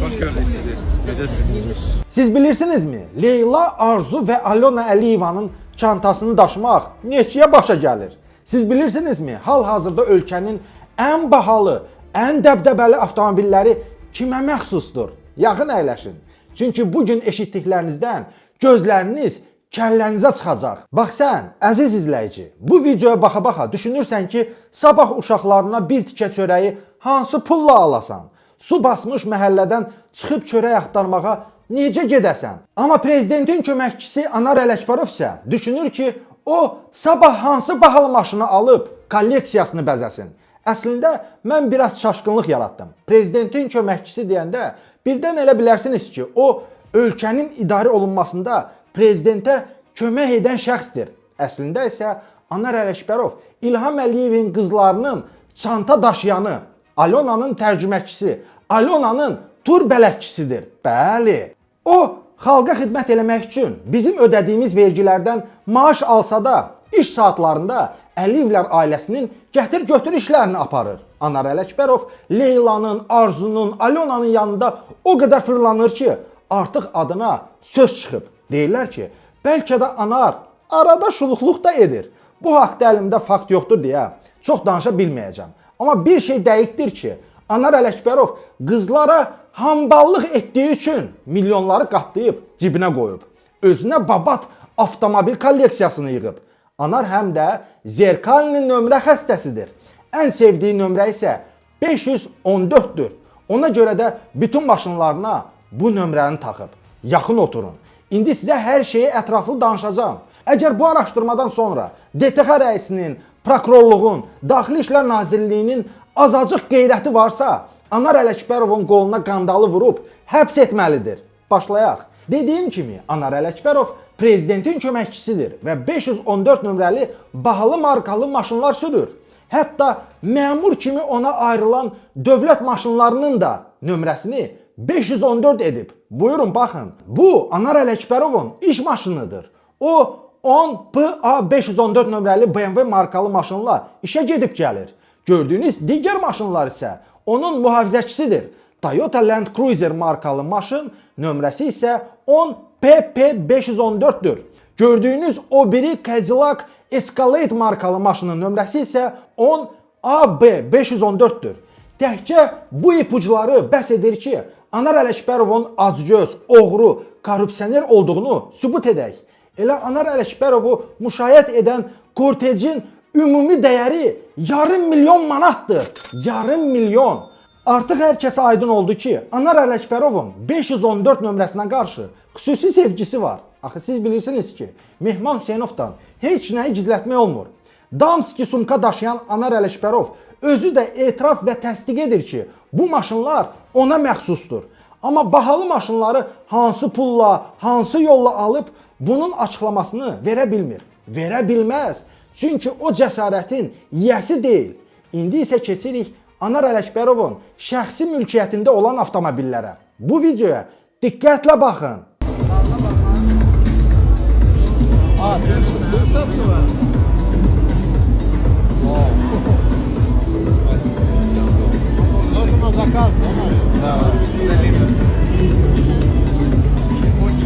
Hoş gördük sizi. Necəsiniz? Siz bilirsinizmi? Leyla, Arzu və Alona Əliyevanın çantasını daşımaq neçəyə başa gəlir? Siz bilirsinizmi? Hal-hazırda ölkənin ən bahalı, ən dəbdəbəli avtomobilləri kimə məxsusdur? Yaxın əyləşin. Çünki bugün eşitdiklərinizdən gözləriniz kəllənizə çıxacaq. Bax sən, əziz izləyici, bu videoya baxa-baxa düşünürsən ki, sabah uşaqlarına bir tikə çörəyi hansı pulla alasan? Su basmış məhəllədən çıxıb çörək axtarmağa necə gedəsən? Amma prezidentin köməkçisi Anar Ələkbarov isə düşünür ki, o sabah hansı bahalı maşını alıb kolleksiyasını bəzəsin. Əslində mən biraz çaşqınlıq yaratdım. Prezidentin köməkçisi deyəndə birdən elə bilərsiniz ki, o ölkənin idarə olunmasında prezidentə kömək edən şəxsdir. Əslində isə Anar Ələkbarov İlham Əliyevin qızlarının çanta daşıyanı, Alonanın tərcüməçisi, Alonanın tur bələdçisidir. Bəli. O xalqa xidmət eləmək üçün bizim ödədiyimiz vergilərdən maaş alsa da iş saatlarında Əliyevlər ailəsinin gətir-götür işlərini aparır. Anar Ələkbarov Leylanın, Arzunun, Alonanın yanında o qədər fırlanır ki, artıq adına söz çıxıb. Deyirlər ki, bəlkə də Anar arada şuluqluq da edir. Bu haqda əlimdə fakt yoxdur deyə çox danışa bilməyəcəm. Amma bir şey dəqiqdir ki, Anar Ələkbarov qızlara hamballıq etdiyi üçün milyonları qatlayıb cibinə qoyub. Özünə babat avtomobil kolleksiyasını yığıb. Anar həm də Zerkalinin nömrə xəstəsidir. Ən sevdiyi nömrə isə 514-dür. Ona görə də bütün maşınlarına bu nömrəni taxıb. Yaxın oturun. İndi sizə hər şeyi ətraflı danışacağım. Əgər bu araşdırmadan sonra DTX rəisinin, prokurorluğun, Daxili İşlər Nazirliyinin azacıq qeyrəti varsa, Anar Ələkbarovun qoluna qandalı vurub həbs etməlidir. Başlayaq. Dediyim kimi, Anar Ələkbarov prezidentin köməkçisidir və 514 nömrəli bahalı markalı maşınlar sürür. Hətta məmur kimi ona ayrılan dövlət maşınlarının da nömrəsini 514 edib. Buyurun baxın. Bu Anar Ələkbarovun iş maşınıdır. O 10PA 514 nömrəli BMW markalı maşınla işə gedib gəlir. Gördüyünüz digər maşınlar isə onun mühafizəçisidir. Toyota Land Cruiser markalı maşın nömrəsi isə 10PP514-dür. Gördüyünüz o biri Cadillac Escalade markalı maşının nömrəsi isə 10AB514-dür. Təkcə bu ipuçları bəs edir ki, Anar Ələkbarovun acgöz, oğru, korrupsioner olduğunu sübut edək. Elə Anar Ələkbarovu müşayiət edən kortejin ümumi dəyəri yarım milyon manatdır. Yarım milyon. Artıq hər kəsə aydın oldu ki, Anar Ələkbarovun 514 nömrəsinə qarşı xüsusi sevgisi var. Axı siz bilirsiniz ki, Mehman Hüseynovdan heç nəyi gizlətmək olmur. Damski sumka daşıyan Anar Ələkbarov özü də etiraf və təsdiq edir ki, bu maşınlar ona məxsusdur. Amma bahalı maşınları hansı pulla, hansı yolla alıb bunun açıqlamasını verə bilmir. Verə bilməz. Çünki o cəsarətin yiyəsi deyil. İndi isə keçirik Anar Ələkbarovun şəxsi mülkiyyətində olan avtomobillərə. Bu videoya diqqətlə baxın.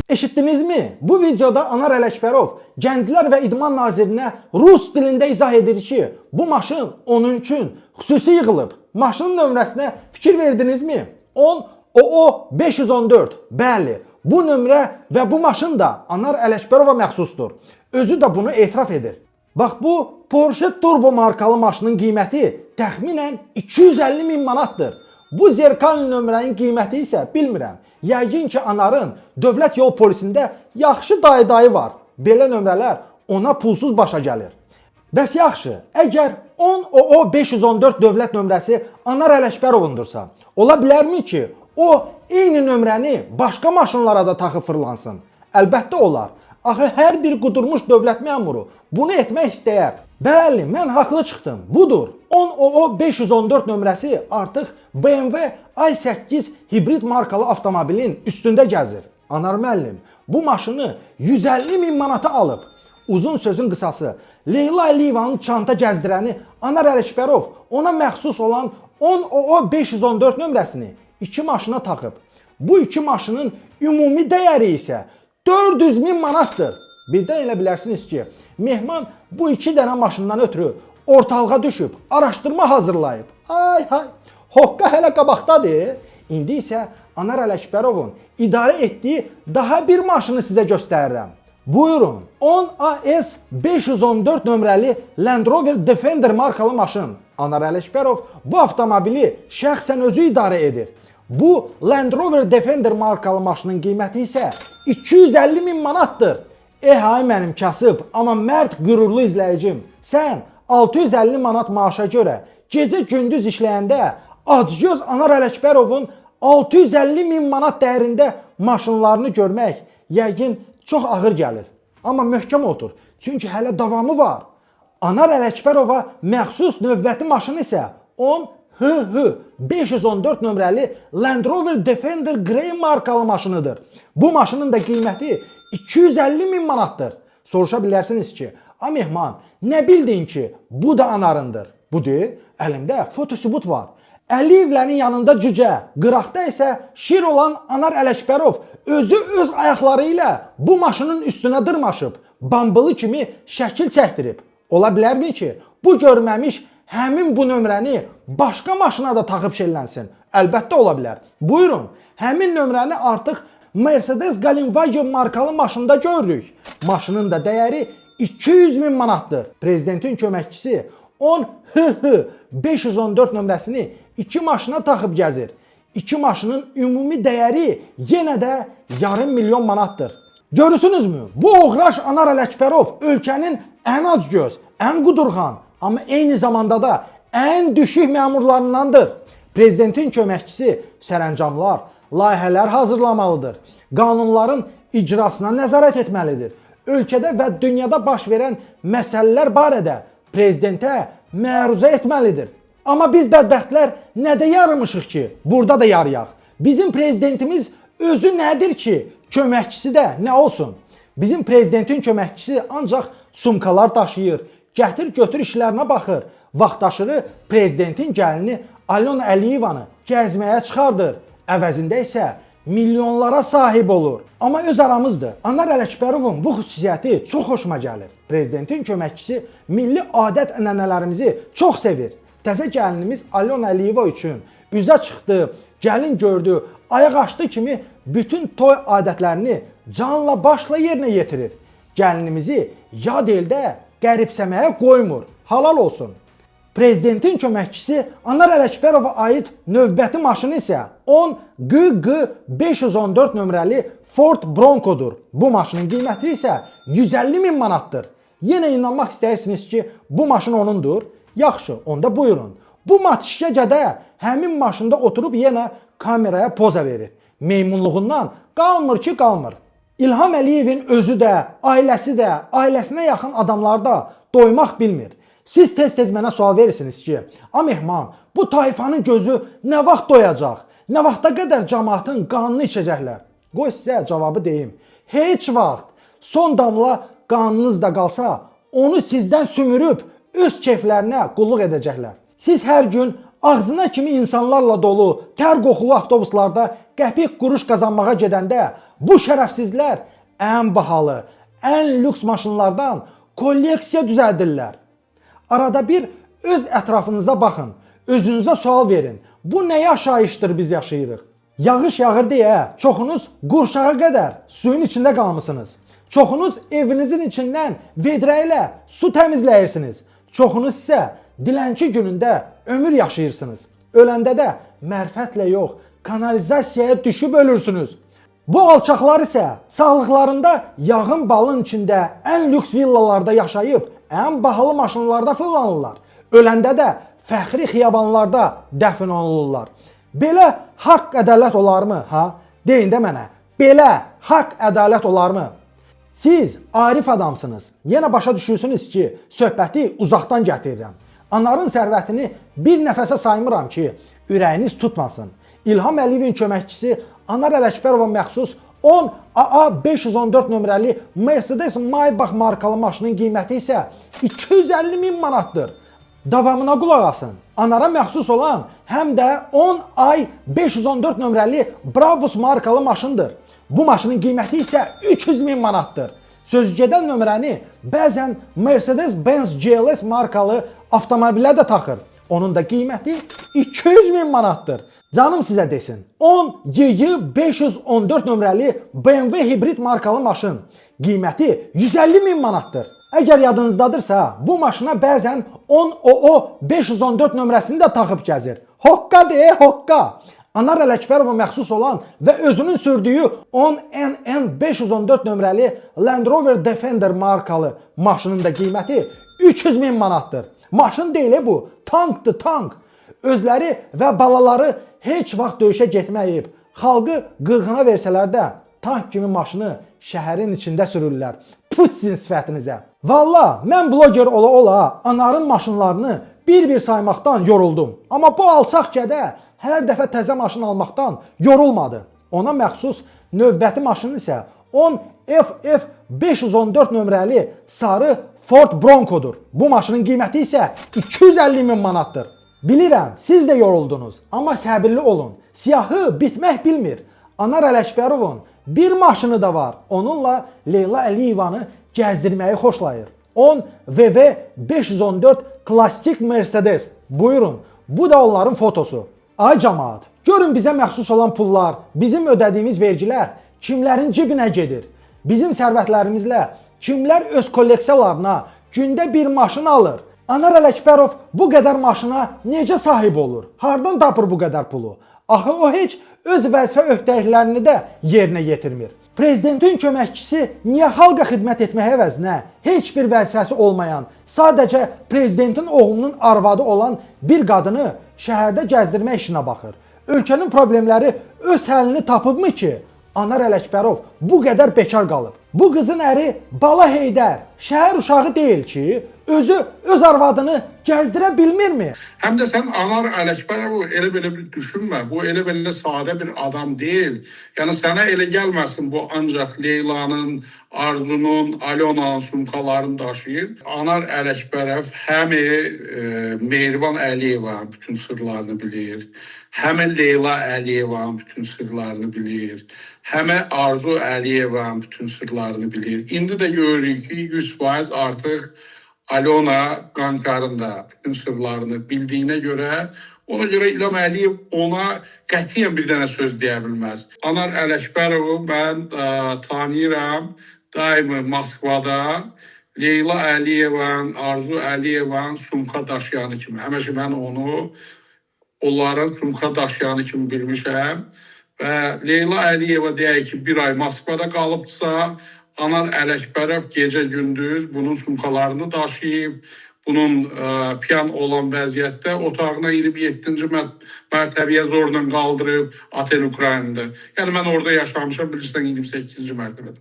Eşitdinizmi? Bu videoda Anar Ələkbarov Gənclər və İdman Nazirinə rus dilində izah edir ki, bu maşın onun üçün xüsusi yığılıb. Maşının nömrəsinə fikir verdinizmi? 10OO514. Bəli, bu nömrə və bu maşın da Anar Ələkbarova məxsusdur. Özü də bunu etiraf edir. Bax bu Porsche Turbo markalı maşının qiyməti təxminən 250 min manatdır. Bu Zerkalin nömrənin qiyməti isə bilmirəm. Yəqin ki, Anarın dövlət yol polisində yaxşı dayı var. Belə nömrələr ona pulsuz başa gəlir. Bəs yaxşı, əgər 10OO514 dövlət nömrəsi Anar Ələkbarovundursa, ola bilərmi ki, o eyni nömrəni başqa maşınlara da taxıb fırlansın? Əlbəttə olar. Axı hər bir qudurmuş dövlət məmuru bunu etmək istəyər. Bəli, mən haqlı çıxdım. Budur. 10OO514 nömrəsi artıq BMW i8 hibrid markalı avtomobilin üstündə gəzir. Anar müəllim, bu maşını 150 min manata alıb. Uzun sözün qısası, Leyla Əliyevanın çanta gəzdirəni Anar Ələkbarov ona məxsus olan 10OO514 nömrəsini iki maşına taxıb. Bu iki maşının ümumi dəyəri isə 400 min manatdır. Birdən elə bilərsiniz ki, Mehman bu iki dənə maşından ötürü ortalığa düşüb, araşdırma hazırlayıb. Ay hay, hoqqa hələ qabaqdadır. İndi isə Anar Ələkbərovun idarə etdiyi daha bir maşını sizə göstərirəm. Buyurun, 10 AS 514 nömrəli Land Rover Defender markalı maşın. Anar Ələkbərov bu avtomobili şəxsən özü idarə edir. Bu Land Rover Defender markalı maşının qiyməti isə 250 min manatdır. Ay mənim kasıb, amma mərd qürurlu izləyicim. Sən 650 manat maaşa görə gecə gündüz işləyəndə acgöz Anar Ələkbərovun 650 min manat dəyərində maşınlarını görmək yəqin çox ağır gəlir. Amma möhkəm otur, çünki hələ davamı var. Anar Ələkbərova məxsus növbəti maşını isə 10 HH 514 nömrəli Land Rover Defender Grey markalı maşınıdır. Bu maşının da qiyməti 250 min manatdır. Soruşa bilərsiniz ki, Mehman, nə bildin ki, bu da Anarındır? Budur, əlimdə fotosubut var. Əliyevlərin yanında cücə, qıraqda isə şir olan Anar Ələkbərov özü öz ayaqları ilə bu maşının üstünə dırmaşıb, bambılı kimi şəkil çəkdirib. Ola bilərmi ki, bu görməmiş həmin bu nömrəni başqa maşına da taxıb şellənsin? Əlbəttə ola bilər. Buyurun, həmin nömrəni artıq Mercedes Galinwagen markalı maşında görürük. Maşının da dəyəri 200 min manatdır. Prezidentin köməkçisi 10 HH 514 nömrəsini iki maşına taxıb gəzir. İki maşının ümumi dəyəri yenə də yarım milyon manatdır. Görürsünüzmü? Bu oğraş Anar Ələkbərov ölkənin ən acgöz, ən qudurğan, amma eyni zamanda da ən düşük məmurlarındandır. Prezidentin köməkçisi sərəncamlar, layihələr hazırlamalıdır. Qanunların icrasına nəzarət etməlidir. Ölkədə və dünyada baş verən məsələlər barədə prezidentə məruzə etməlidir. Amma biz bədbəxtlər nədə yarımışıq ki, burada da yarıyaq. Bizim prezidentimiz özü nədir ki, köməkçisi də nə olsun? Bizim prezidentin köməkçisi ancaq sumkalar daşıyır, gətir-götür işlərinə baxır. Vaxtaşırı prezidentin gəlini Alona Əliyevanı gəzməyə çıxardır. Əvəzində isə milyonlara sahib olur. Amma öz aramızdır. Anar Ələkbərovun bu xüsusiyyəti çox xoşuma gəlir. Prezidentin köməkçisi milli adət-ənənələrimizi çox sevir. Təzə gəlinimiz Alona Əliyeva üçün üzə çıxdı, gəlin gördü, ayaq açdı kimi bütün toy adətlərini canla başla yerinə yetirir. Gəlinimizi yad eldə qəribsəməyə qoymur. Halal olsun. Prezidentin köməkçisi Anar Ələkbərova aid növbəti maşını isə 10 QQ 514 nömrəli Ford Broncodur. Bu maşının qiyməti isə 150 min manatdır. Yenə inanmaq istəyirsiniz ki, bu maşın onundur? Yaxşı, onda buyurun. Bu matişkəcədə həmin maşında oturub yenə kameraya poza verir. Meymunluğundan qalmır ki, qalmır. İlham Əliyevin özü də, ailəsi də, ailəsinə yaxın adamlar da doymaq bilmir. Siz tez-tez mənə sual verirsiniz ki, Mehman, bu tayfanın gözü nə vaxt doyacaq? Nə vaxta qədər cəmaatın qanını içəcəklər? Qoy sizə cavabı deyim. Heç vaxt. Son damla qanınız da qalsa, onu sizdən sümürüb öz keyflərinə qulluq edəcəklər. Siz hər gün ağzına kimi insanlarla dolu, tər qoxulu avtobuslarda qəpik quruş qazanmağa gedəndə bu şərəfsizlər ən bahalı, ən lüks maşınlardan kolleksiya düzəldirlər. Arada bir öz ətrafınıza baxın, özünüzə sual verin. Bu nə yaşayışdır biz yaşayırıq? Yağış yağır deyə çoxunuz qurşağa qədər suyun içində qalmısınız. Çoxunuz evinizin içindən vedrə ilə su təmizləyirsiniz. Çoxunuz isə dilənçi günündə ömür yaşayırsınız. Öləndə də mərfətlə yox, kanalizasiyaya düşüb ölürsünüz. Bu alçaqlar isə sağlıqlarında yağın balın içində ən lüks villalarda yaşayıb, ən bahalı maşınlarda fırlanırlar. Öləndə də fəxri xiyabanlarda dəfn olunurlar. Belə haqq ədalət olarmı? Deyin də mənə, belə haqq ədalət olarmı? Siz arif adamsınız. Yenə başa düşürsünüz ki, söhbəti uzaqdan gətirirəm. Anarın sərvətini bir nəfəsə saymıram ki, ürəyiniz tutmasın. İlham Əliyevin köməkçisi Anar Ələkbərova məxsus 10 AA 514 nömrəli Mercedes Maybach markalı maşının qiyməti isə 250 min manatdır. davamına qulaq asın. Anara məxsus olan həm də 10 ay 514 nömrəli Brabus markalı maşındır. Bu maşının qiyməti isə 300.000 manatdır. Sözügedən nömrəni bəzən Mercedes-Benz GLS markalı avtomobilə də taxır. Onun da qiyməti 200.000 manatdır. Canım sizə desin, 10 YY 514 nömrəli BMW hibrid markalı maşın qiyməti 150.000 manatdır. Əgər yadınızdadırsa, bu maşına bəzən 10 OO 514 nömrəsini də taxıb gəzir. Hoqqa de, hoqqa! Anar Ələkbərova məxsus olan və özünün sürdüyü 10 NN 514 nömrəli Land Rover Defender markalı maşının da qiyməti 300.000 manatdır. Maşın deyil bu, tankdır, tank. Özləri və balaları heç vaxt döyüşə getməyib. Xalqı qırğına versələr də tank kimi maşını şəhərin içində sürürlər. Put sizin sifətinizə. Valla, mən bloger ola Anarın maşınlarını bir-bir saymaqdan yoruldum. Amma bu alçaq gədə hər dəfə təzə maşın almaqdan yorulmadı. Ona məxsus növbəti maşın isə 10 FF 514 nömrəli sarı Ford Bronco'dur. Bu maşının qiyməti isə 250.000 manatdır. Bilirəm, siz də yoruldunuz, amma səbirli olun. Siyahı bitmək bilmir. Anar Ələkbərovun bir maşını da var. Onunla Leyla Əliyevanı gəzdirməyi xoşlayır. 10 VV 514 klassik Mercedes. Buyurun, bu da onların fotosu. Ay cəmaət, görün bizə məxsus olan pullar, bizim ödədiyimiz vergilər kimlərin cibinə gedir? Bizim sərvətlərimizlə kimlər öz kolleksiyalarına gündə bir maşın alır? Anar Ələkbərov bu qədər maşına necə sahib olur? Hardan tapır bu qədər pulu? Axı o heç öz vəzifə öhdəliklərini də yerinə yetirmir. Prezidentin köməkçisi niyə xalqa xidmət etmək əvəzinə heç bir vəzifəsi olmayan, sadəcə prezidentin oğlunun arvadı olan bir qadını şəhərdə gəzdirmək işinə baxır? Ölkənin problemləri öz həllini tapıbmı ki, Anar Ələkbərov bu qədər bekar qalıb? Bu qızın əri Bala Heydər şəhər uşağı deyil ki, özü öz arvadını gəzdirə bilmirmi? Həm də sən Anar Ələkbərovu elə belə bir düşünmə. Bu elə belə sadə bir adam deyil. Yəni sənə elə gəlməsin bu ancaq Leylanın, Arzunun, Alonanın sumkalarını daşıyır. Anar Ələkbərov həm Mehriban Əliyevanın bütün sırlarını bilir. Həm Leyla Əliyevanın bütün sırlarını bilir. Həm Arzu Əliyevanın bütün sırlarını bilir. İndi də görürük ki, 100% artıq Alona Qankarın da bütün sırlarını bildiyinə görə, ona görə İlham Əliyev ona qətiyyən bir dənə söz deyə bilməz. Anar Ələkbərovu mən tanıyıram, daimi Moskvada Leyla Əliyevan, Arzu Əliyevan sumka daşıyanı kimi. Həmişə mən onu onların sumka daşıyanı kimi bilmişəm. Və Leyla Əliyeva deyək ki, bir ay Moskvada qalıbdırsa, Anar Ələkbərov gecə-gündüz bunun sumkalarını daşıyıb, bunun piyan olan vəziyyətdə otağına 27-ci mərtəbəyə zorla qaldırıb Otel Ukraynada. Yəni mən orada yaşamışam, bilirsən 28-ci mərtəbədə.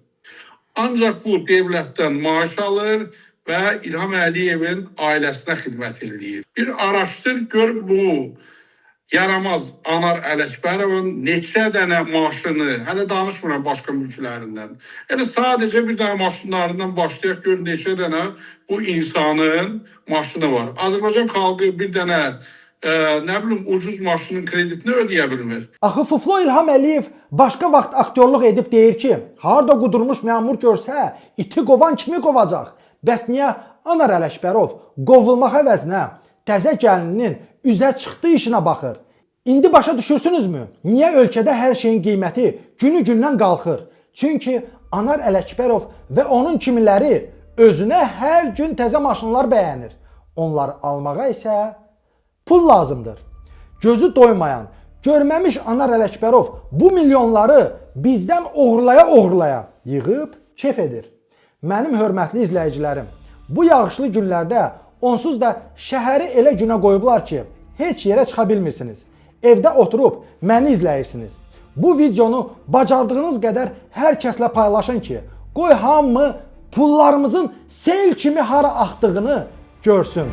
Ancaq bu devlətdən maaş alır və İlham Əliyevin ailəsinə xidmət edir. Bir araşdır, gör bu yaramaz Anar Ələkbərovun neçə dənə maşını, hələ danışmıram başqa mülklərindən. Yəni sadəcə bir dənə maşınlarından başlayaq, gör neçə dənə bu insanın maşını var. Azərbaycan xalqı bir dənə nə bilim ucuz maşının kreditini ödəyə bilmir. Axı Fuflo İlham Əliyev başqa vaxt aktyorluq edib deyir ki, harda qudurmuş məmur görsə, iti qovan kimi qovacaq. Bəs niyə Anar Ələkbərov qovulmaq əvəzinə təzə gəlininin üzə çıxdığı işinə baxır? İndi başa düşürsünüzmü? Niyə ölkədə hər şeyin qiyməti günü-gündən qalxır? Çünki Anar Ələkbərov və onun kimiləri özünə hər gün təzə maşınlar bəyənir. Onları almağa isə pul lazımdır. Gözü doymayan, görməmiş Anar Ələkbərov bu milyonları bizdən oğurlaya yığıb kef edir. Mənim hörmətli izləyicilərim, bu yağışlı günlərdə onsuz da şəhəri elə günə qoyublar ki, heç yerə çıxa bilmirsiniz. Evdə oturub məni izləyirsiniz. Bu videonu bacardığınız qədər hər kəslə paylaşın ki, qoy hamı pullarımızın sel kimi hara axdığını görsün.